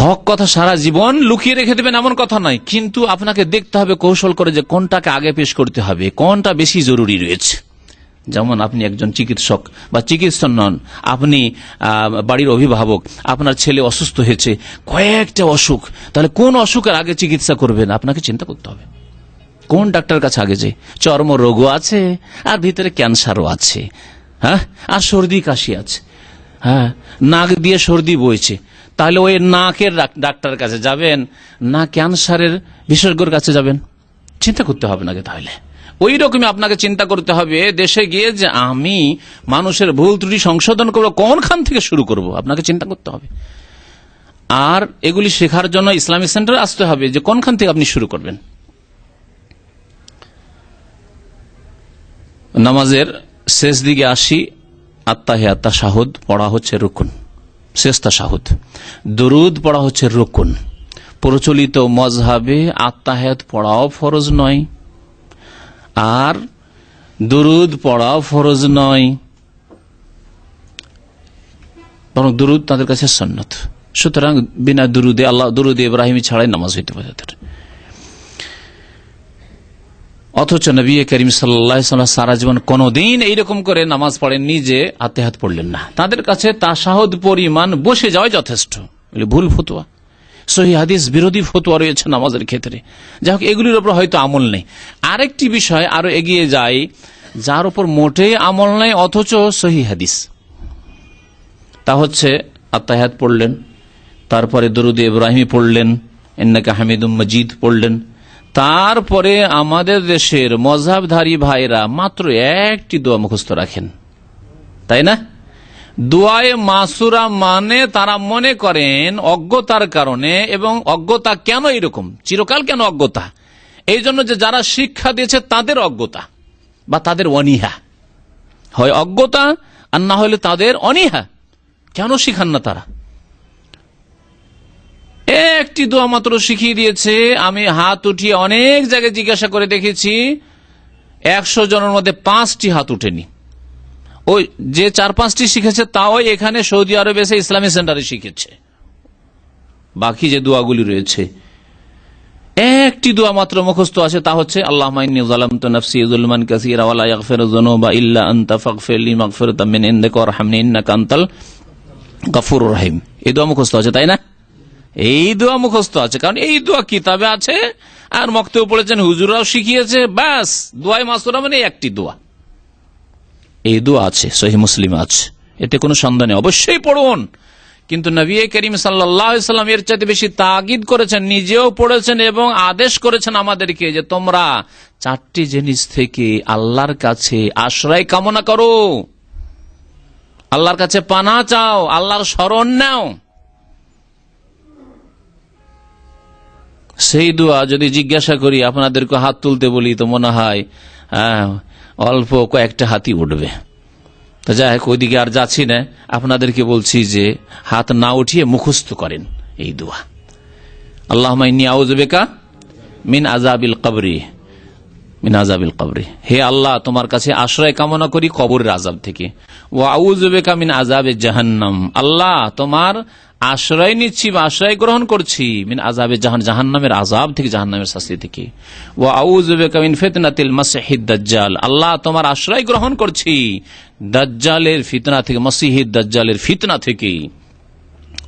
হক কথা সারা জীবন লুকিয়ে রেখে দেবেন এমন কথা নয়, কিন্তু আপনাকে দেখতে হবে কৌশল করে যে কোনটাকে আগে পেশ করতে হবে, কোনটা বেশি জরুরি রয়েছে। যেমন আপনি একজন চিকিৎসক বা চিকিৎসক নন, আপনি বাড়ির অভিভাবক, আপনার ছেলে অসুস্থ হয়েছে, কয়েকটা অসুখ, তাহলে কোন অসুখের আগে চিকিৎসা করবেন আপনাকে চিন্তা করতে হবে। কোন ডাক্তারের কাছে আগে যাই? চর্ম রোগও আছে আর ভিতরে ক্যান্সারও আছে, হ্যাঁ, আর সর্দি কাশি আছে, হ্যাঁ, নাক দিয়ে সর্দি বইছে, তাহলে ওই নাকের ডাক্তারের কাছে যাবেন না ক্যান্সারের বিশেষজ্ঞর কাছে যাবেন? চিন্তা করতে হবে নাকি? তাহলে ওই রকমই আপনাকে চিন্তা করতে হবে দেশে গিয়ে যে আমি মানুষের ভুল ত্রুটি সংশোধন করবো, কোনখান থেকে শুরু করব আপনাকে চিন্তা করতে হবে। আর এগুলি শেখার জন্য ইসলামিক সেন্টারে আসতে হবে যে কোনখান থেকে আপনি শুরু করবেন। নামাজের শেষ দিকে আসি, আত্তাহিয়াত তাশাহুদ পড়া হচ্ছে রুকুন, শেষ তাশাহুদ। দুরুদ পড়া হচ্ছে রুকুন। প্রচলিত মজহাবে আত্তাহিয়াত পড়াও ফরজ নয় আর দুরুদ পড়াও ফরজ নয়, বরং দুরুদ তাদের কাছে সুন্নত। সুতরাং বিনা দুরুদে আল্লাহ দুরুদে ইব্রাহিমী ছাড়াই নামাজ হইতে পারে তাদের। অথচ নবী করিম সাল্লাল্লাহু আলাইহি ওয়াসাল্লাম সারা জীবন কোনদিন এইরকম করে নামাজ পড়েন, নিজে আত্তাহিয়াত পড়লেন না। তাদের কাছে তাশাহুদ পরিমাণ বসে যাওয়া যথেষ্ট। ভুল ফতোয়া, সহিহ হাদিস বিরোধী ফতোয়া রয়েছে নামাজের ক্ষেত্রে। যাই হোক, এগুলির উপর হয়তো আমল নেই। আরেকটি বিষয় আরো এগিয়ে যায়, যার উপর মোটেই আমল নেই অথচ সহিহ হাদিস, তা হচ্ছে আত্তাহিয়াত পড়লেন, তারপরে দরুদে ইব্রাহিমী পড়লেন, ইন্নাকা হামিদুম মাজিদ পড়লেন, তারপরে আমাদের দেশের মযহাবধারী ভাইরা মাত্র একটি দোয়া মুখস্থ রাখেন, তাই না? দোয়ায়ে মাসুরা মানে তারা মনে করেন অজ্ঞতার কারণে, এবং অজ্ঞতা কেন এরকম, চিরকাল কেন অজ্ঞতা? এই জন্য যে যারা শিক্ষা দিয়েছে তাদের অজ্ঞতা বা তাদের অনীহা, হয় অজ্ঞতা আর না হলে তাদের অনীহা। কেন শিখান না তারা? একটি দোয়া মাত্র শিখিয়ে দিয়েছে। আমি হাত উঠিয়ে অনেক জায়গায় জিজ্ঞাসা করে দেখেছি, 100 জনের মধ্যে 5টি হাত উঠেনি। ওই যে 4-5টি শিখেছে তাও এখানে সৌদি আরবে এসে ইসলামী সেন্টারে শিখেছে। বাকি যে দোয়াগুলি রয়েছে, একটি দোয়া মাত্র মুখস্থ আছে, তা হচ্ছে আল্লাহুম্মা ইন্নী যালামতু নাফসি যুলমান কাসীরা ওয়া লা ইয়াগফিরুয যুনুবা ইল্লা আনতা ফাগফিরলি মাগফিরাতাম মিন ইনদিকা ওয়ারহামনি ইন্নাকা আনতাল গফুরুর রহিম। এই দোয়া মুখস্থ আছে, তাই না? এই দোয়া মুখস্থ আছে, কারণ এই দোয়া কিতাবে আছে আর মক্তবে পড়েছেন, হুজুরাও শিখিয়েছে। ব্যাস, দোয়ায়ে মাসুরা মানে একটি দোয়া। এই দোয়া আছে, সহিহ মুসলিম আছে, এতে কোনো সন্দেহ নেই, অবশ্যই পড়ুন। কিন্তু নবী করিম সাল্লাল্লাহু আলাইহি ওয়াসাল্লাম এর চাইতে বেশি তাকিদ করেছেন, নিজেও পড়েছেন এবং আদেশ করেছেন আমাদেরকে যে তোমরা 4টি জিনিস থেকে আল্লাহর কাছে আশ্রয় কামনা করো, আল্লাহর কাছে পানা চাও, আল্লাহর শরণ নাও। সেই দোয়া যদি জিজ্ঞাসা করি, আপনাদেরকে হাত তুলতে বলি, তো মনে হয় অল্প কয়েকটা হাতই উঠবে। তো যাই হোক, ওইদিকে আর যাচ্ছি না, আপনাদেরকে বলছি যে হাত না উঠিয়ে মুখস্থ করেন এই দোয়া। আল্লাহুম্মা ইন্নী আউযু বিকা মিন আযাবিল কবরি, মিন আযাবিল কবরি। হে আল্লাহ, তোমার কাছে আশ্রয় কামনা করি কবরের আযাব থেকে। ওয়া আউযু বিকা মিন আযাবিজ জাহান্নাম, আল্লাহ তোমার আশ্রয় নিচ্ছি বা আশ্রয় গ্রহণ করছি মিন আযাবে জাহান্নামের আযাব থেকে, জাহান্নামের শাস্তি থেকে। ওয়া আউযু বিকা মিন ফিতনাতিল মাসিহিদ দাজ্জাল, আল্লাহ তোমার আশ্রয় গ্রহণ করছি দাজ্জালের ফিতনা থেকে, মসিহিদ দাজ্জালের ফিতনা থেকে।